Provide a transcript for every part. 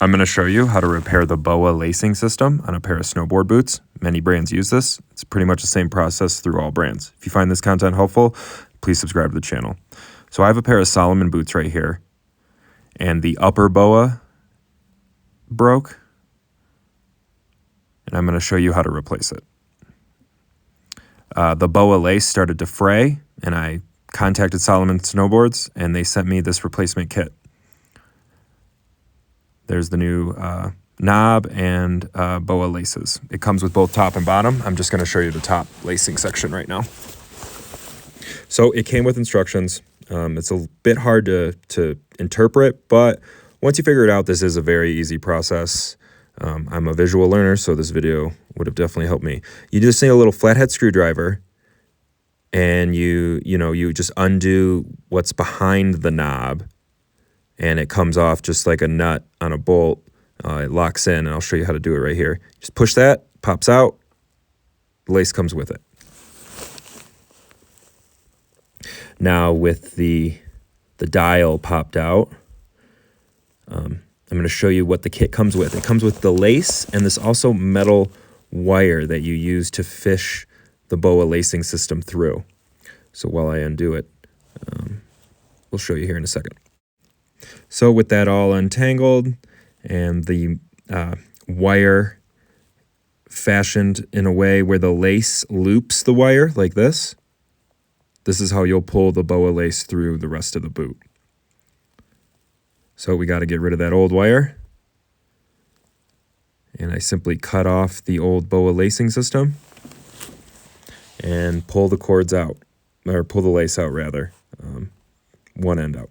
I'm going to show you how to repair the BOA lacing system on a pair of snowboard boots. Many brands use this. It's pretty much the same process through all brands. If you find this content helpful, please subscribe to the channel. So I have a pair of Solomon boots right here, and the upper BOA broke, and I'm going to show you how to replace it. The BOA lace started to fray, and I contacted Solomon Snowboards, and they sent me this replacement kit. There's the new knob and BOA laces. It comes with both top and bottom. I'm just going to show you the top lacing section right now. So it came with instructions. It's a bit hard to interpret, but once you figure it out, this is a very easy process. I'm a visual learner, so this video would have definitely helped me. You just need a little flathead screwdriver, and you just undo what's behind the knob, and it comes off just like a nut on a bolt. It locks in, and I'll show you how to do it right here. Just push that, pops out, the lace comes with it. Now with the dial popped out, I'm going to show you what the kit comes with. It comes with the lace and this also metal wire that you use to fish the BOA lacing system through. So while I undo it, we'll show you here in a second. So with that all untangled and the wire fashioned in a way where the lace loops the wire like this, this is how you'll pull the BOA lace through the rest of the boot. So we got to get rid of that old wire. And I simply cut off the old BOA lacing system and pull the cords out, or pull the lace out rather, one end out.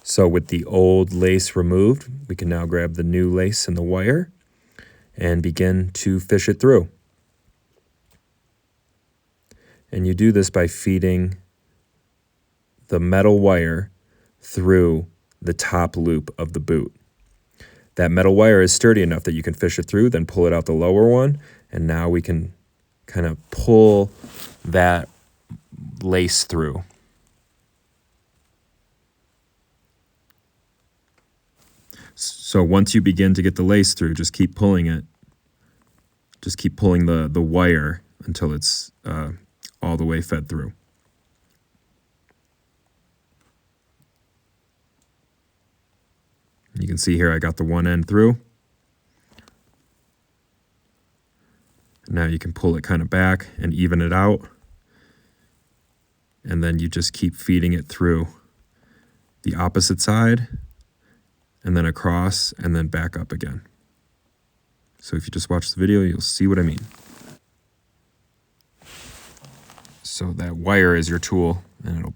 So with the old lace removed, we can now grab the new lace and the wire and begin to fish it through. And you do this by feeding the metal wire through the top loop of the boot. That metal wire is sturdy enough that you can fish it through, then pull it out the lower one, and now we can kind of pull that lace through. So once you begin to get the lace through, just keep pulling it. Just keep pulling the wire until it's all the way fed through. You can see here I got the one end through. Now you can pull it kind of back and even it out. And then you just keep feeding it through the opposite side, and then across, and then back up again. So if you just watch the video, you'll see what I mean. So that wire is your tool, and it'll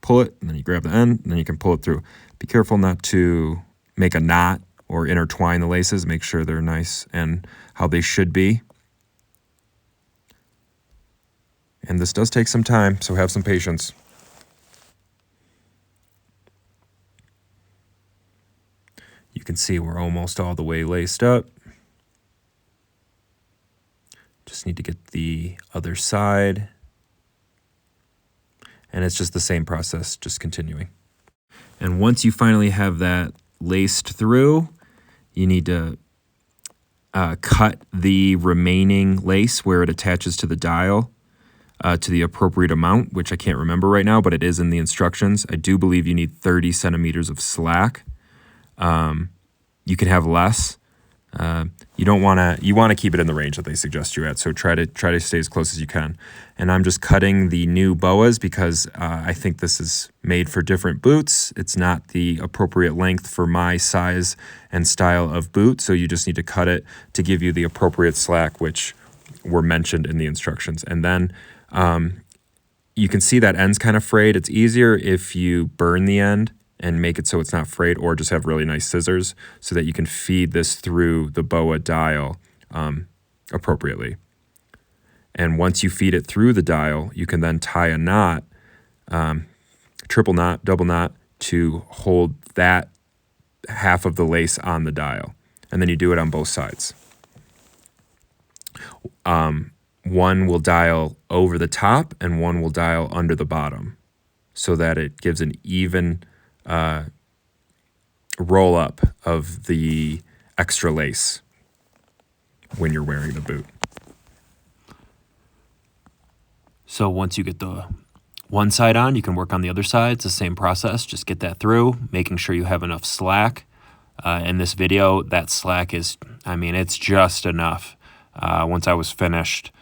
pull it, and then you grab the end, and then you can pull it through. Be careful not to make a knot or intertwine the laces. Make sure they're nice and how they should be. And this does take some time, so have some patience. You can see we're almost all the way laced up. Just need to get the other side. And it's just the same process, just continuing. And once you finally have that laced through, you need to cut the remaining lace where it attaches to the dial to the appropriate amount, which I can't remember right now, but it is in the instructions. I do believe you need 30 centimeters of slack. You can have less. You want to keep it in the range that they suggest you at. So try to stay as close as you can. And I'm just cutting the new BOAs because I think this is made for different boots. It's not the appropriate length for my size and style of boot. So you just need to cut it to give you the appropriate slack, which were mentioned in the instructions. And then you can see that end's kind of frayed. It's easier if you burn the end and make it so it's not frayed, or just have really nice scissors so that you can feed this through the BOA dial appropriately. And once you feed it through the dial, you can then tie a knot, triple knot, double knot, to hold that half of the lace on the dial. And then you do it on both sides. one will dial over the top and one will dial under the bottom, so that it gives an even roll up of the extra lace when you're wearing the boot. So once you get the one side on, you can work on the other side. It's the same process. Just get that through, making sure you have enough slack. In this video, that slack is, it's just enough. Once I was finished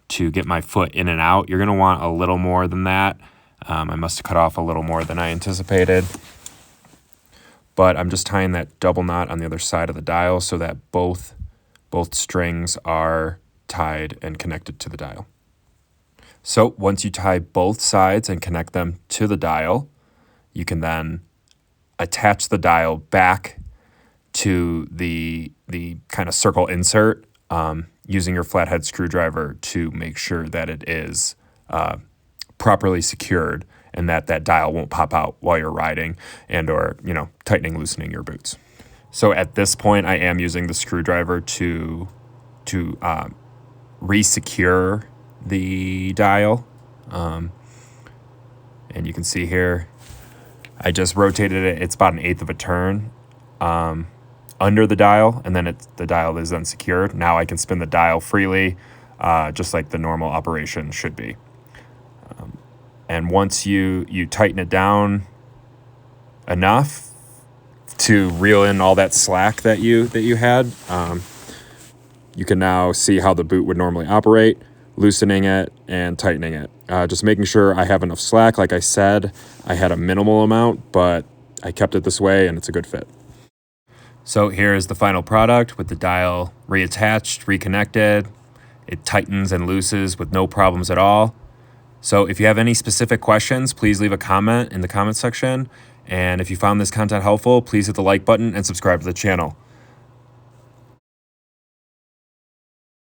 to get my foot in and out, you're going to want a little more than that. I must have cut off a little more than I anticipated. But I'm just tying that double knot on the other side of the dial so that both strings are tied and connected to the dial. So once you tie both sides and connect them to the dial, you can then attach the dial back to the kind of circle insert using your flathead screwdriver to make sure that it is properly secured and that dial won't pop out while you're riding and or tightening, loosening your boots. So at this point, I am using the screwdriver to re-secure the dial. And you can see here, I just rotated it. It's about 1/8 of a turn under the dial, and then the dial is then secured. Now I can spin the dial freely, just like the normal operation should be. And once you tighten it down enough to reel in all that slack that you had, you can now see how the boot would normally operate, loosening it and tightening it. Just making sure I have enough slack. Like I said, I had a minimal amount, but I kept it this way and it's a good fit. So here is the final product with the dial reattached, reconnected. It tightens and looses with no problems at all. So if you have any specific questions, please leave a comment in the comment section. And if you found this content helpful, please hit the like button and subscribe to the channel.